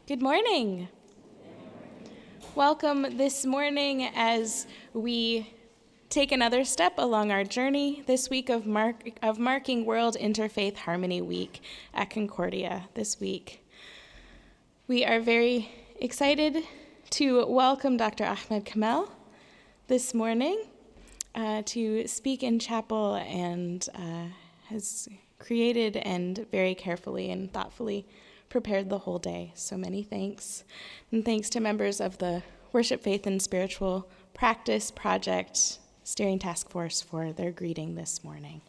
Good morning. Welcome this morning as we take another step along our journey this week of marking World Interfaith Harmony Week at Concordia this week. We are very excited to welcome Dr. Ahmed Kamel this morning to speak in chapel and has created and very carefully and thoughtfully prepared the whole day. So many thanks. And thanks to members of the Worship, Faith, and Spiritual Practice Project Steering Task Force for their greeting this morning.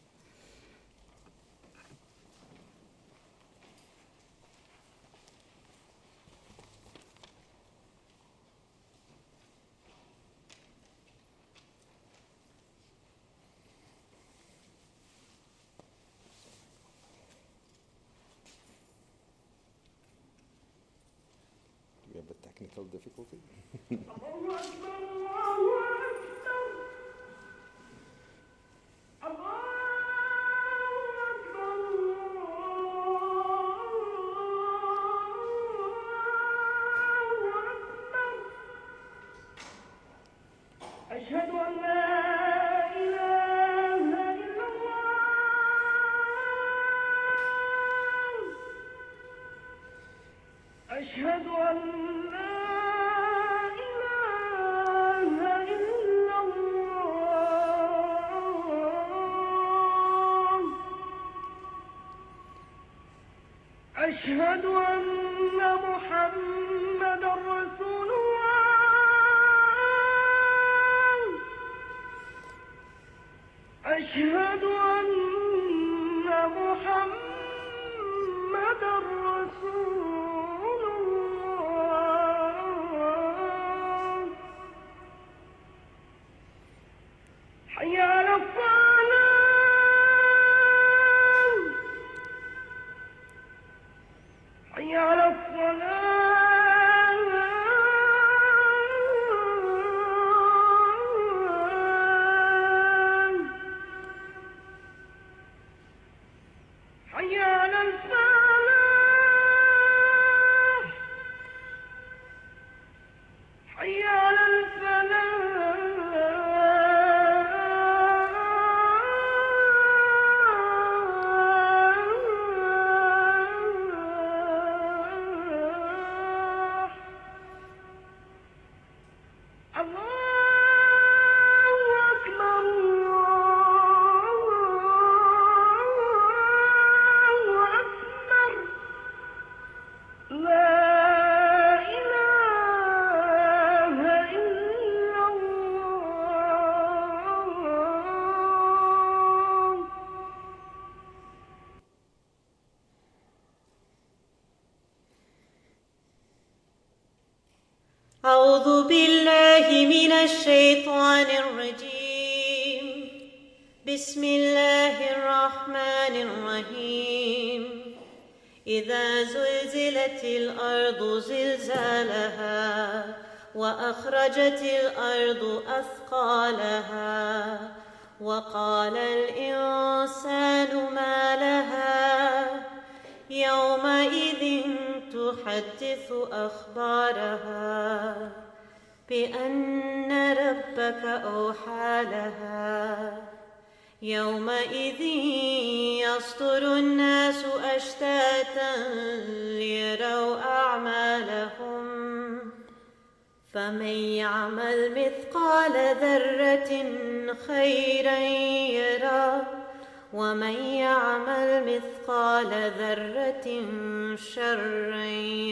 We have a technical difficulty. أشهد أن محمدًا رسول الله. أشهد أن محمدًا رسول الله. حي على الصلاة. حي على الصلاة. حي على الفلاح. حي على أعوذ بالله من الشيطان الرجيم. بسم الله الرحمن الرحيم. إذا زلزلت الأرض زلزالها وأخرجت الأرض أثقالها وقال الإنسان ما لها يومئذ تحدث أخبارها بأن ربك أوحى لها يومئذ يصدر الناس أشتاتا ليروا أعمالهم فمن يعمل مثقال ذرة خيرا يره ومن يعمل مثقال ذرة شرا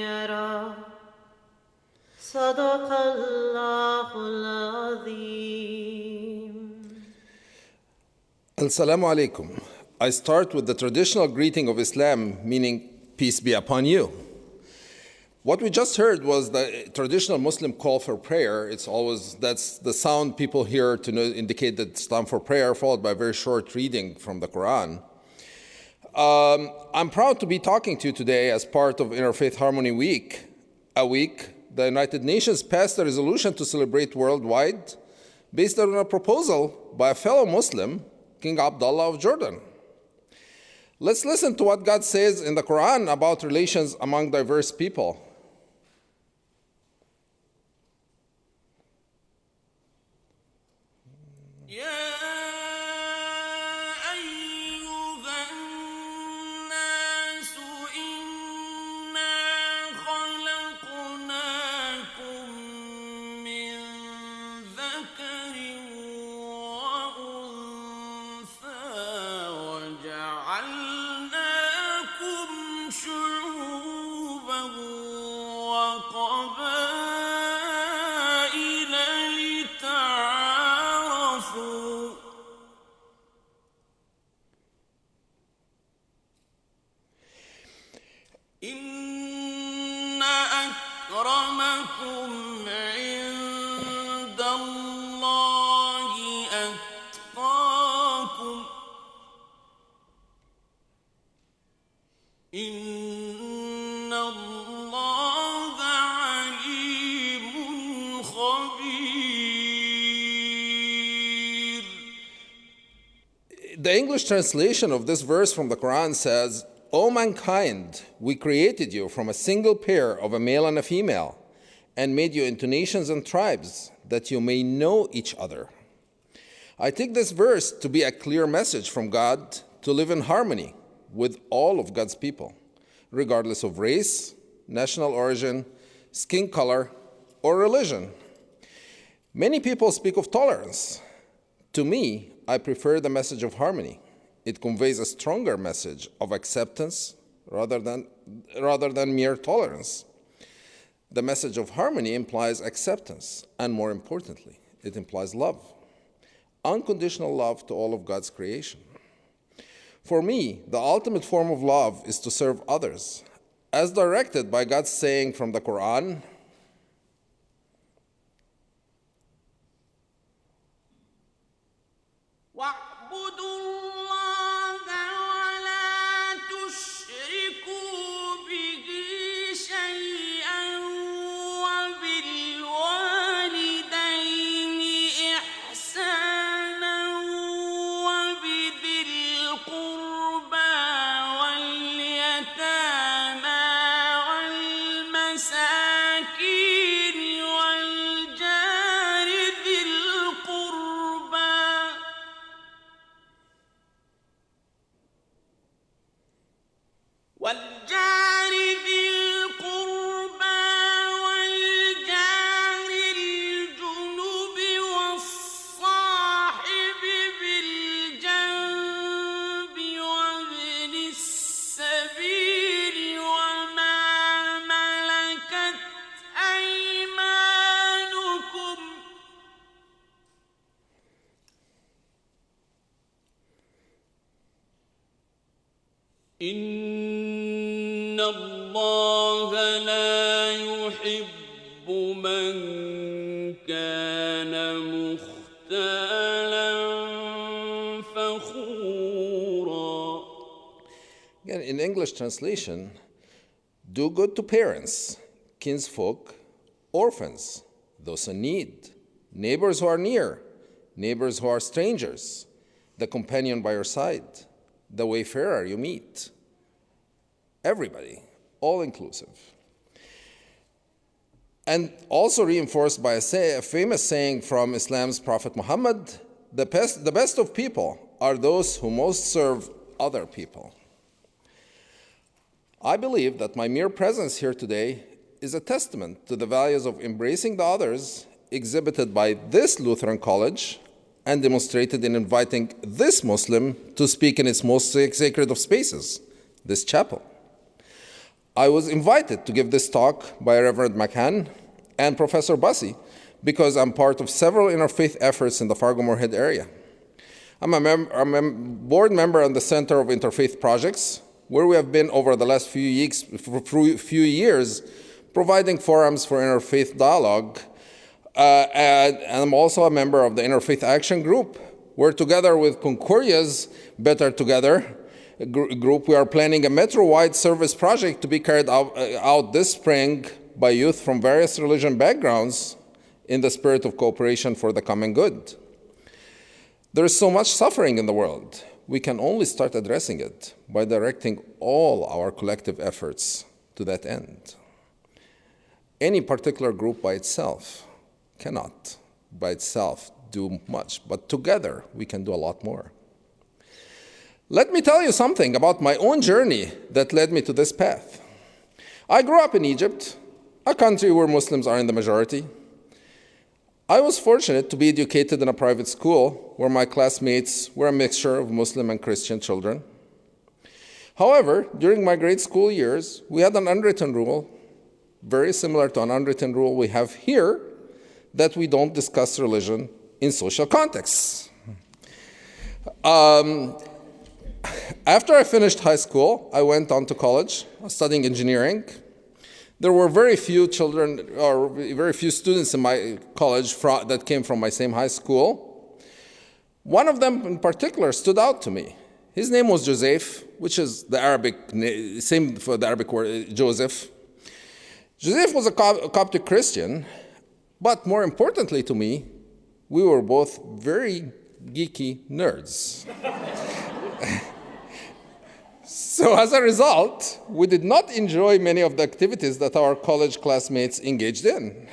يره. صدق الله العظيم. Assalamu alaikum. I start with the traditional greeting of Islam, meaning peace be upon you. What we just heard was the traditional Muslim call for prayer. That's the sound people hear to indicate that it's time for prayer, followed by a very short reading from the Quran. I'm proud to be talking to you today as part of Interfaith Harmony Week, a week the United Nations passed a resolution to celebrate worldwide based on a proposal by a fellow Muslim, King Abdullah of Jordan. Let's listen to what God says in the Quran about relations among diverse people. The English translation of this verse from the Quran says, "O mankind, we created you from a single pair of a male and a female, and made you into nations and tribes, that you may know each other." I take this verse to be a clear message from God to live in harmony with all of God's people, regardless of race, national origin, skin color, or religion. Many people speak of tolerance. To me, I prefer the message of harmony. It conveys a stronger message of acceptance rather than mere tolerance. The message of harmony implies acceptance, and more importantly, it implies love. Unconditional love to all of God's creation. For me, the ultimate form of love is to serve others, as directed by God's saying from the Quran, إن الله لا يحب من كان مختالا فخورا. Again, in English translation, do good to parents, kinsfolk, orphans, those in need, neighbors who are near, neighbors who are strangers, the companion by your side, the wayfarer you meet. Everybody, all inclusive. And also reinforced by a famous saying from Islam's Prophet Muhammad, the best of people are those who most serve other people. I believe that my mere presence here today is a testament to the values of embracing the others exhibited by this Lutheran college and demonstrated in inviting this Muslim to speak in its most sacred of spaces, this chapel. I was invited to give this talk by Reverend McCann and Professor Bussey because I'm part of several interfaith efforts in the Fargo-Moorhead area. I'm a board member on the Center of Interfaith Projects, where we have been over the last few years providing forums for interfaith dialogue. And I'm also a member of the Interfaith Action Group, where together with Concordia's Better Together group, we are planning a metro-wide service project to be carried out this spring by youth from various religion backgrounds in the spirit of cooperation for the common good. There is so much suffering in the world. We can only start addressing it by directing all our collective efforts to that end. Any particular group by itself cannot, by itself, do much, but together we can do a lot more. Let me tell you something about my own journey that led me to this path. I grew up in Egypt, a country where Muslims are in the majority. I was fortunate to be educated in a private school where my classmates were a mixture of Muslim and Christian children. However, during my grade school years, we had an unwritten rule, very similar to an unwritten rule we have here, that we don't discuss religion in social contexts. After I finished high school, I went on to college, studying engineering. There were very few children, or very few students in my college that came from my same high school. One of them in particular stood out to me. His name was Joseph, which is the Arabic, same for the Arabic word, Joseph. Joseph was a Coptic Christian, but more importantly to me, we were both very geeky nerds. So as a result, we did not enjoy many of the activities that our college classmates engaged in.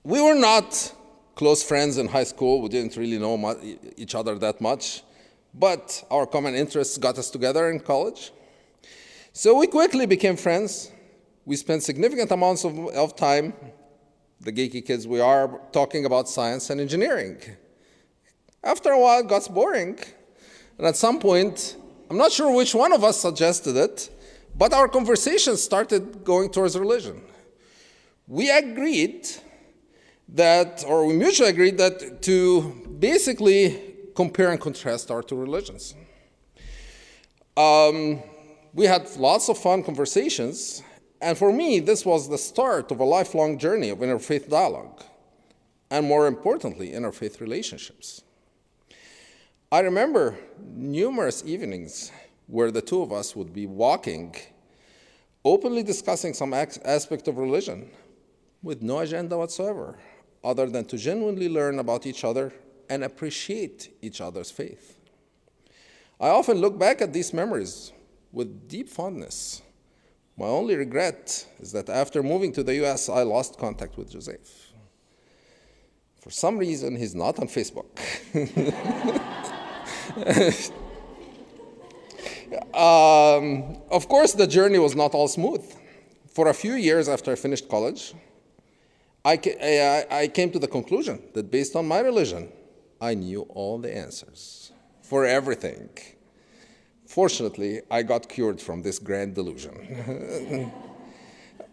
We were not close friends in high school. We didn't really know each other that much, but our common interests got us together in college. So we quickly became friends. We spent significant amounts of time, the geeky kids we are, talking about science and engineering. After a while, it got boring. And at some point, I'm not sure which one of us suggested it, but our conversation started going towards religion. We agreed that, or we mutually agreed that to basically compare and contrast our two religions. We had lots of fun conversations, and for me, this was the start of a lifelong journey of interfaith dialogue, and more importantly, interfaith relationships. I remember numerous evenings where the two of us would be walking, openly discussing some aspect of religion with no agenda whatsoever, other than to genuinely learn about each other and appreciate each other's faith. I often look back at these memories with deep fondness. My only regret is that after moving to the US, I lost contact with Joseph. For some reason, he's not on Facebook. Of course, the journey was not all smooth. For a few years after I finished college, I came to the conclusion that based on my religion, I knew all the answers for everything. Fortunately, I got cured from this grand delusion.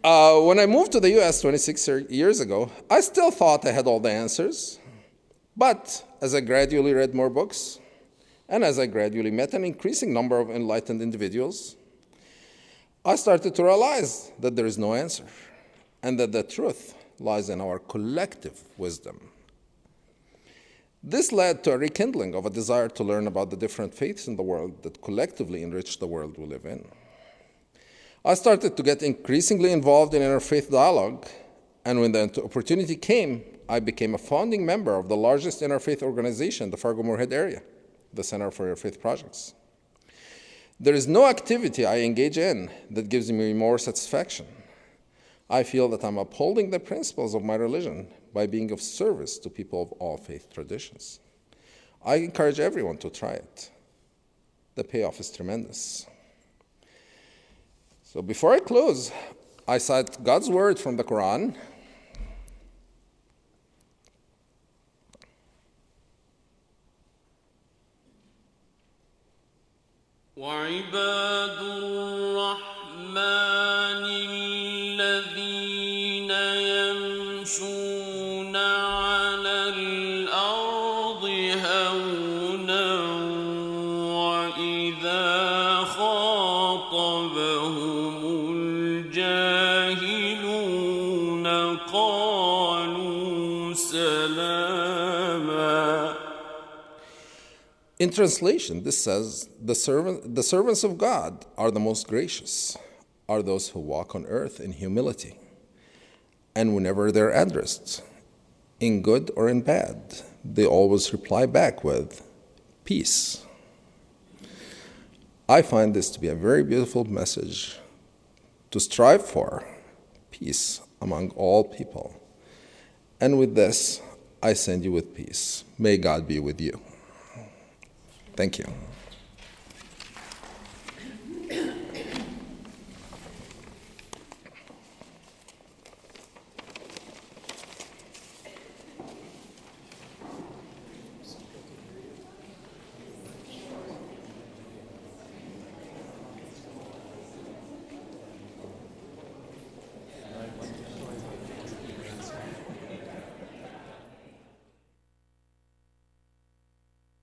When I moved to the US 26 years ago, I still thought I had all the answers. But as I gradually read more books, and as I gradually met an increasing number of enlightened individuals, I started to realize that there is no answer, and that the truth lies in our collective wisdom. This led to a rekindling of a desire to learn about the different faiths in the world that collectively enrich the world we live in. I started to get increasingly involved in interfaith dialogue, and when the opportunity came, I became a founding member of the largest interfaith organization in the Fargo-Moorhead area, the Center for Interfaith Projects. There is no activity I engage in that gives me more satisfaction. I feel that I'm upholding the principles of my religion by being of service to people of all faith traditions. I encourage everyone to try it. The payoff is tremendous. So before I close, I cite God's word from the Quran. وعباد الرحمن الذين يمشون على الأرض هونا وإذا خاطبهم الجاهلون قالوا سلاما. In translation, this says, the servants of God are the most gracious, are those who walk on earth in humility. And whenever they're addressed, in good or in bad, they always reply back with, peace. I find this to be a very beautiful message to strive for, peace among all people. And with this, I send you with peace. May God be with you. Thank you.